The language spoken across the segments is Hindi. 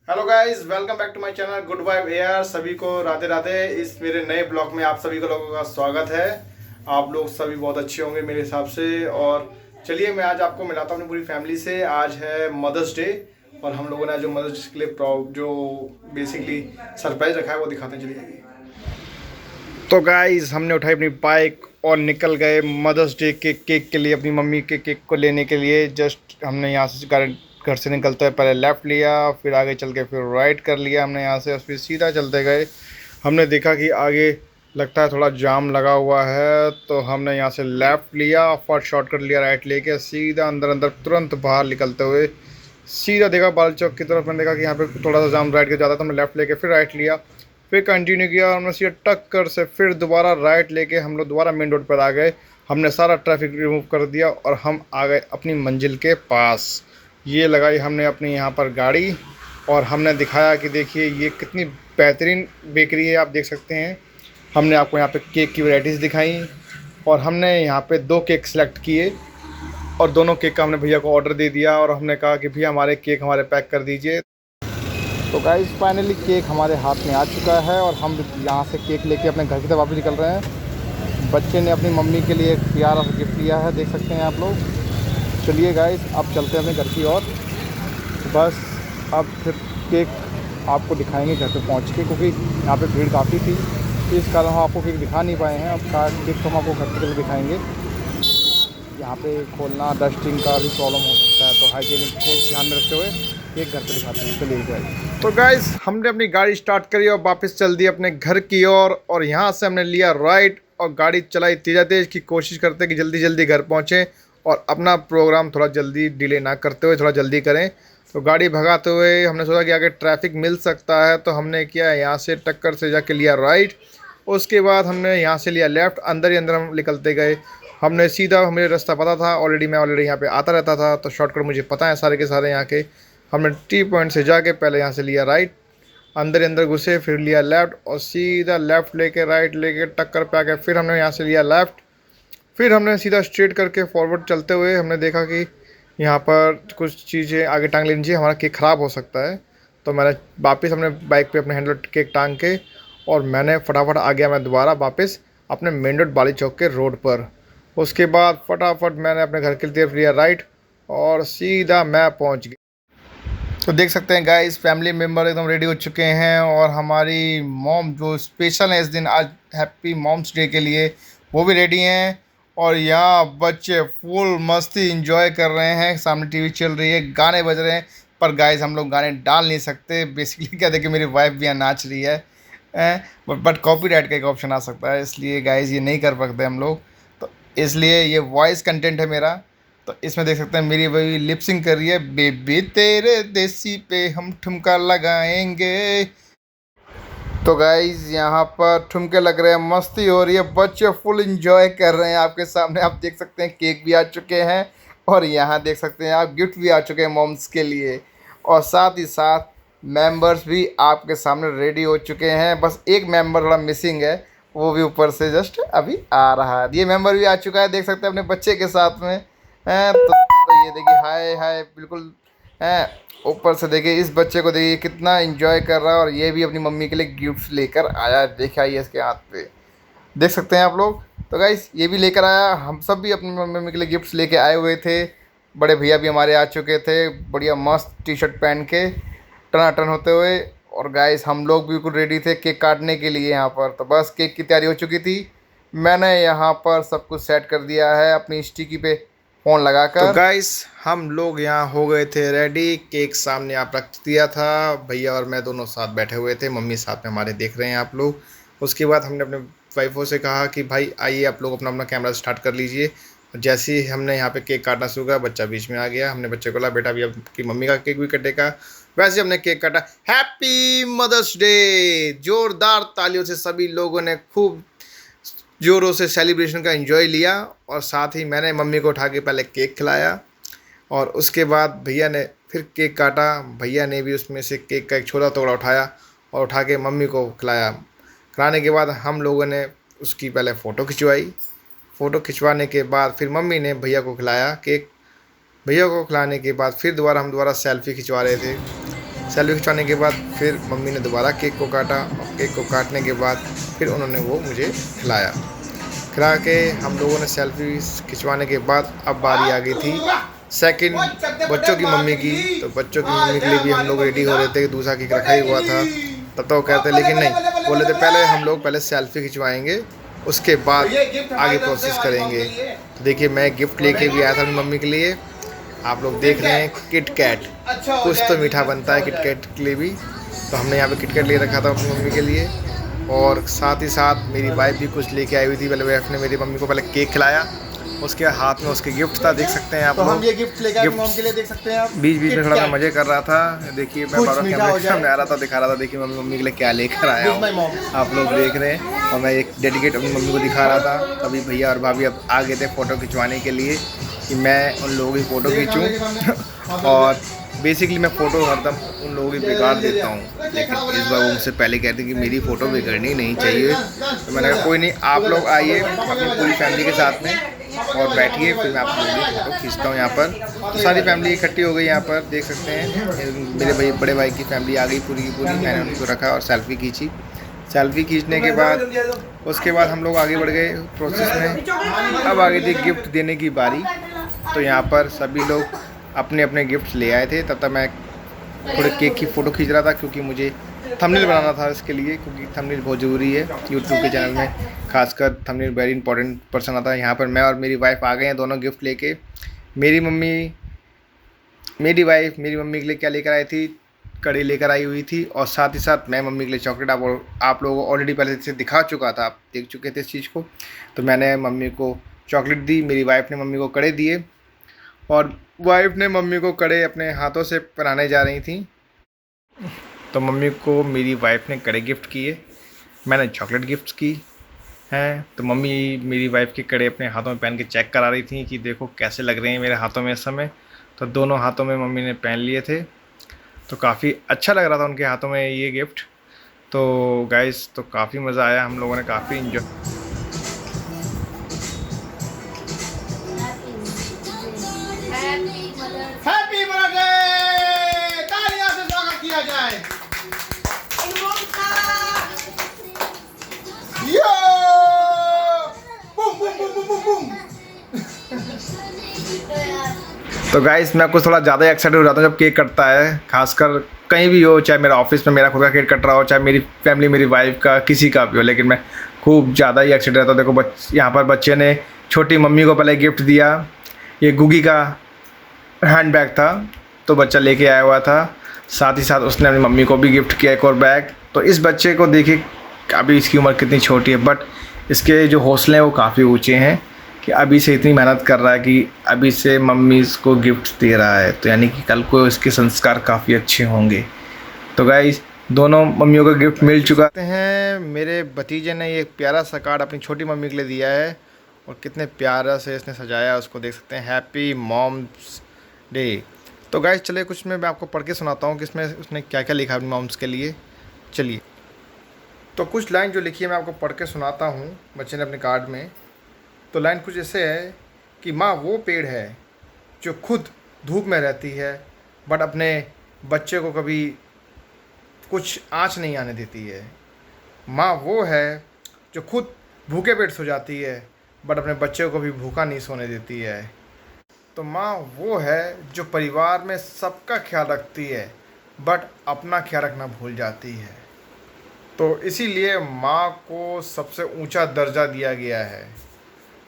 Hello guys, welcome back to my channel good vibe air. सभी को राधे राधे। इस मेरे नए ब्लॉग में आप सभी को लोगों का स्वागत है। आप लोग सभी बहुत अच्छे होंगे मेरे हिसाब से। और चलिए मैं आज आपको मिलाता हूँ अपनी पूरी फैमिली से। आज है मदर्स डे और हम लोगों ने जो मदर्स के लिए जो बेसिकली सरप्राइज रखा है वो दिखाते हैं। चलिए तो गाइस, हमने उठाई अपनी बाइक और निकल गए मदर्स डे के केक के लिए, अपनी मम्मी के केक को लेने के लिए। जस्ट हमने यहाँ से घर से निकलते हुए पहले लेफ़्ट लिया, फिर आगे चल के फिर राइट कर लिया हमने यहाँ से, और फिर सीधा चलते गए। हमने देखा कि आगे लगता है थोड़ा जाम लगा हुआ है, तो हमने यहाँ से लेफ़्ट लिया, फट शॉर्टकट लिया राइट लेके, सीधा अंदर अंदर तुरंत बाहर निकलते हुए सीधा देखा बाल चौक की तरफ। मैंने देखा कि यहाँ पे थोड़ा सा जाम राइट के ज़्यादा था, हमने लेफ़्ट लेके फिर राइट लिया, फिर कंटिन्यू किया। हमने सीधा टक्कर से फिर दोबारा राइट लेके हम लोग दोबारा मेन रोड पर आ गए। हमने सारा ट्रैफिक रिमूव कर दिया और हम आ गए अपनी मंजिल के पास। ये लगाई हमने अपनी यहाँ पर गाड़ी और हमने दिखाया कि देखिए ये कितनी बेहतरीन बेकरी है, आप देख सकते हैं। हमने आपको यहाँ पे केक की वैरायटीज़ दिखाई और हमने यहाँ पे 2 केक सेलेक्ट किए और दोनों केक का हमने भैया को ऑर्डर दे दिया और हमने कहा कि भैया हमारे केक हमारे पैक कर दीजिए। तो गाइस फाइनली केक हमारे हाथ में आ चुका है और हम यहाँ से केक लेके अपने घर की तरफ वापस निकल रहे हैं। बच्चे ने अपनी मम्मी के लिए एक प्यारा सा गिफ्ट लिया है, देख सकते हैं आप लोग। चलिए गाइस अब चलते हैं अपने घर की ओर। बस अब फिर केक आपको दिखाएंगे घर पे पहुँच के, क्योंकि यहाँ पे भीड़ काफ़ी थी, इस कारण हम आपको केक दिखा नहीं पाए हैं। अब केक तो हम आपको घर पे दिखाएँगे। यहाँ पे खोलना डस्टिंग का भी प्रॉब्लम हो सकता है, तो हाइजीनिक को ध्यान में रखते हुए एक घर पे दिखाते हैं। चलिए गाइस, तो गाइस हमने अपनी गाड़ी स्टार्ट करी और वापस चल दी अपने घर की ओर और यहाँ से हमने लिया राइट और गाड़ी चलाई तेज़ा तेज़ की कोशिश करते कि जल्दी जल्दी घर पहुँचें और अपना प्रोग्राम थोड़ा जल्दी डिले ना करते हुए थोड़ा जल्दी करें। तो गाड़ी भगाते हुए हमने सोचा कि आगे ट्रैफिक मिल सकता है, तो हमने किया यहाँ से टक्कर से जाके लिया राइट। उसके बाद हमने यहाँ से लिया लेफ़्ट, अंदर ही अंदर हम निकलते गए। हमने सीधा, मुझे रास्ता पता था ऑलरेडी, मैं ऑलरेडी यहाँ पे आता रहता था, तो शॉर्टकट मुझे पता है सारे के सारे यहाँ के। हमने टी पॉइंट से जाके पहले यहाँ से लिया राइट, अंदर ही अंदर घुसे, फिर लिया लेफ़्ट और सीधा लेफ़्ट लेके राइट लेके टक्कर पे आ गए। फिर हमने यहाँ से लिया लेफ़्ट, फिर हमने सीधा स्ट्रेट करके फॉरवर्ड चलते हुए हमने देखा कि यहाँ पर कुछ चीज़ें आगे टांग लेनी चाहिए, हमारा केक ख़राब हो सकता है। तो मैंने वापस अपने बाइक पे अपने हैंडल केक टांग के और मैंने फटाफट आ गया मैं दोबारा वापस अपने मेन रोड बाली चौक के रोड पर। उसके बाद फटाफट मैंने अपने घर की तरफ लिया राइट और सीधा मैं पहुंच गया। तो देख सकते हैं गाइस, फैमिली मेम्बर एकदम रेडी हो चुके हैं और हमारी मॉम जो स्पेशल है इस दिन, आज हैप्पी मॉम्स डे के लिए, वो भी रेडी हैं। और यहाँ बच्चे फुल मस्ती इंजॉय कर रहे हैं, सामने टीवी चल रही है, गाने बज रहे हैं। पर गाइस हम लोग गाने डाल नहीं सकते, बेसिकली क्या देखिए मेरी वाइफ भी यहाँ नाच रही है, बट कॉपीराइट का एक ऑप्शन आ सकता है, इसलिए गाइस ये नहीं कर सकते हम लोग। तो इसलिए ये वॉइस कंटेंट है मेरा। तो इसमें देख सकते हैं मेरी वही लिपसिंग कर रही है, बेबी तेरे देसी पे हम ठुमका लगाएंगे। तो गाइज यहाँ पर ठुमके लग रहे हैं, मस्ती हो रही है, बच्चे फुल इंजॉय कर रहे हैं। आपके सामने आप देख सकते हैं केक भी आ चुके हैं और यहाँ देख सकते हैं आप गिफ्ट भी आ चुके हैं मॉम्स के लिए, और साथ ही साथ मेंबर्स भी आपके सामने रेडी हो चुके हैं। बस एक मेंबर थोड़ा मिसिंग है, वो भी ऊपर से जस्ट अभी आ रहा है। ये मेंबर भी आ चुका है, देख सकते हैं अपने बच्चे के साथ में हैं। तो ये देखिए हाय हाय बिल्कुल हैं। ऊपर से देखिए इस बच्चे को, देखिए कितना एंजॉय कर रहा है और ये भी अपनी मम्मी के लिए गिफ्ट्स लेकर आया है, देखा ये इसके हाथ पे, देख सकते हैं आप लोग। तो गाइस ये भी लेकर आया, हम सब भी अपनी मम्मी के लिए गिफ्ट्स लेके आए हुए थे। बड़े भैया भी हमारे आ चुके थे, बढ़िया मस्त टी शर्ट पहन के टनाटन होते हुए। और गाइस हम लोग बिल्कुल रेडी थे केक काटने के लिए यहाँ पर। तो बस केक की तैयारी हो चुकी थी, मैंने यहाँ पर सब कुछ सेट कर दिया है अपनी स्टिकी पे फ़ोन लगाकर। तो गाइस हम लोग यहाँ हो गए थे रेडी, केक सामने आप रख दिया था, भैया और मैं दोनों साथ बैठे हुए थे, मम्मी साथ में हमारे देख रहे हैं आप लोग। उसके बाद हमने अपने वाइफों से कहा कि भाई आइए आप लोग अपना अपना कैमरा स्टार्ट कर लीजिए। जैसे ही हमने यहाँ पे केक काटना शुरू किया, बच्चा बीच में आ गया। हमने बच्चे को बोला बेटा भी अब की मम्मी का केक भी कटेगा। वैसे हमने केक काटा। हैप्पी मदर्स डे, जोरदार तालियों से सभी लोगों ने खूब ज़ोरों से सेलिब्रेशन का एंजॉय लिया और साथ ही मैंने मम्मी को उठा के पहले केक खिलाया और उसके बाद भैया ने फिर केक काटा। भैया ने भी उसमें से केक का एक छोटा टुकड़ा उठाया और उठा के मम्मी को खिलाया। खिलाने के बाद हम लोगों ने उसकी पहले फ़ोटो खिंचवाई। फ़ोटो खिंचवाने के बाद फिर मम्मी ने भैया को खिलाया केक। भैया को खिलाने के बाद फिर हम दोबारा सेल्फ़ी खिंचवा रहे थे। सेल्फी खिंचवाने के बाद फिर मम्मी ने दोबारा केक को काटा और केक को काटने के बाद फिर उन्होंने वो मुझे खिलाया। खिला के हम लोगों ने सेल्फी खिंचवाने के बाद अब बारी आ गई थी सेकंड बच्चों की मम्मी की। तो बच्चों की मम्मी के लिए भी हम लोग रेडी हो रहे थे कि दूसरा केक रखा ही हुआ था। तब तो वो कहते लेकिन नहीं, बोले थे पहले हम लोग पहले सेल्फी खिंचवाएंगे उसके बाद आगे प्रोसेस करेंगे। तो देखिए मैं गिफ्ट लेके भी आया था अपनी मम्मी के लिए। आप लोग देख रहे हैं किट कैट, कुछ तो मीठा बनता है किट कैट के लिए भी। तो हमने यहाँ पे किट कैट ले रखा था अपनी मम्मी के लिए और साथ ही साथ मेरी वाइफ भी कुछ लेके आई हुई थी। पहले वाइफ ने मेरी मम्मी को पहले केक खिलाया, उसके हाथ में उसके गिफ्ट था, देख सकते हैं आप। तो हम ये गिफ्ट लेके आए मम्मी के लिए, देख सकते हैं आप। बीच बीच में थोड़ा मैं मजे कर रहा था। देखिए मैं बार कैमरे सामने आ रहा था, दिखा रहा था देखिए मम्मी के लिए क्या लेकर आया हूँ, आप लोग देख रहे हैं। और मैं एक डेडिकेट अपनी मम्मी को दिखा रहा था। तभी भैया और भाभी अब आ गए थे फ़ोटो खिंचवाने के लिए कि मैं उन लोगों की फ़ोटो खींचूँ। और बेसिकली मैं फ़ोटो हरदम उन लोगों की बिगाड़ देता हूँ, लेकिन इस बार वो मुझसे पहले कहते हैं कि मेरी फ़ोटो बिगड़नी नहीं चाहिए। तो मैंने कहा कोई नहीं, आप लोग आइए अपनी पूरी फैमिली के साथ में और बैठिए, फिर मैं आप लोगों की फ़ोटो खींचता हूँ यहाँ पर। तो सारी फैमिली इकट्ठी हो गई यहाँ पर, देख सकते हैं। मेरे भाई बड़े भाई की फैमिली आ गई पूरी की पूरी। मैंने उनको रखा और सेल्फी खींची। सेल्फी खींचने के बाद उसके बाद हम लोग आगे बढ़ गए प्रोसेस में। अब आ गई थी गिफ्ट देने की बारी। तो यहाँ पर सभी लोग अपने अपने गिफ्ट्स ले आए थे। तब तक मैं थोड़े केक की फ़ोटो खींच रहा था क्योंकि मुझे थंबनेल बनाना था इसके लिए, क्योंकि थंबनेल बहुत ज़रूरी है यूट्यूब के चैनल में। खासकर थंबनेल वेरी इंपॉर्टेंट पर्सन आता है। यहाँ पर मैं और मेरी वाइफ आ गए हैं दोनों गिफ्ट लेके। मेरी मम्मी के लिए क्या लेकर आई थी, कड़ी लेकर आई हुई थी। और साथ ही साथ मैं मम्मी के लिए चॉकलेट आप लोगों को ऑलरेडी पहले से दिखा चुका था, आप देख चुके थे इस चीज़ को। तो मैंने मम्मी को चॉकलेट दी, मेरी वाइफ ने मम्मी को कड़े दिए और वाइफ ने मम्मी को कड़े अपने हाथों से पहनाने जा रही थी। तो मम्मी को मेरी वाइफ ने कड़े गिफ्ट किए, मैंने चॉकलेट गिफ्ट की हैं। तो मम्मी मेरी वाइफ के कड़े अपने हाथों में पहन के चेक करा रही थी कि देखो कैसे लग रहे हैं मेरे हाथों में इस समय। तो दोनों हाथों में मम्मी ने पहन लिए थे, तो काफ़ी अच्छा लग रहा था उनके हाथों में ये गिफ्ट। तो गाइस तो काफ़ी मज़ा आया, हम लोगों ने काफ़ी इंजॉय। हैप्पी बर्थडे, तालियां से स्वागत किया जाए। Yo boom boom boom boom boom. तो गाइस मैं कुछ थोड़ा ज़्यादा एक्साइटेड हो जाता हूँ जब केक कटता है, खासकर कहीं भी हो, चाहे मेरा ऑफिस में मेरा खुद का केक कट रहा हो, चाहे मेरी फैमिली मेरी वाइफ का किसी का भी हो, लेकिन मैं खूब ज़्यादा ही एक्साइटेड रहता हूँ। देखो यहाँ पर बच्चे ने छोटी मम्मी को पहले गिफ्ट दिया, ये गुगी का हैंड बैग था तो बच्चा लेके आया हुआ था। साथ ही साथ उसने अपनी मम्मी को भी गिफ्ट किया एक और बैग। तो इस बच्चे को देखिए अभी इसकी उम्र कितनी छोटी है, बट इसके जो हौसले हैं वो काफ़ी ऊंचे हैं कि अभी से इतनी मेहनत कर रहा है कि अभी से मम्मी इसको गिफ्ट दे रहा है। तो यानी कि कल को इसके संस्कार काफ़ी अच्छे होंगे। तो गाइस दोनों मम्मियों को गिफ्ट मिल चुका है। मेरे भतीजे ने ये प्यारा सा कार्ड अपनी छोटी मम्मी के लिए दिया है और कितने प्यारा से इसने सजाया, उसको देख सकते हैं, हैप्पी मॉम्स डे। तो गाइस चलिए कुछ मैं आपको पढ़ के सुनाता हूँ कि इसमें उसने क्या क्या लिखा अपनी मॉम्स के लिए। चलिए तो कुछ लाइन जो लिखी है मैं आपको पढ़ के सुनाता हूँ बच्चे ने अपने कार्ड में। तो लाइन कुछ ऐसे है कि माँ वो पेड़ है जो खुद धूप में रहती है बट अपने बच्चे को कभी कुछ आँच नहीं आने देती है। माँ वो है जो खुद भूखे पेट सो जाती है बट अपने बच्चे को भी भूखा नहीं सोने देती है। तो माँ वो है जो परिवार में सबका ख्याल रखती है बट अपना ख्याल रखना भूल जाती है। तो इसीलिए माँ को सबसे ऊंचा दर्जा दिया गया है।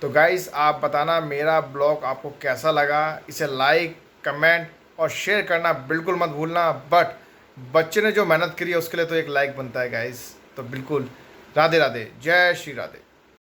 तो गाइस आप बताना मेरा ब्लॉग आपको कैसा लगा, इसे लाइक कमेंट और शेयर करना बिल्कुल मत भूलना। बट बच्चे ने जो मेहनत करी है उसके लिए तो एक लाइक बनता है गाइस। तो बिल्कुल राधे राधे, जय श्री राधे।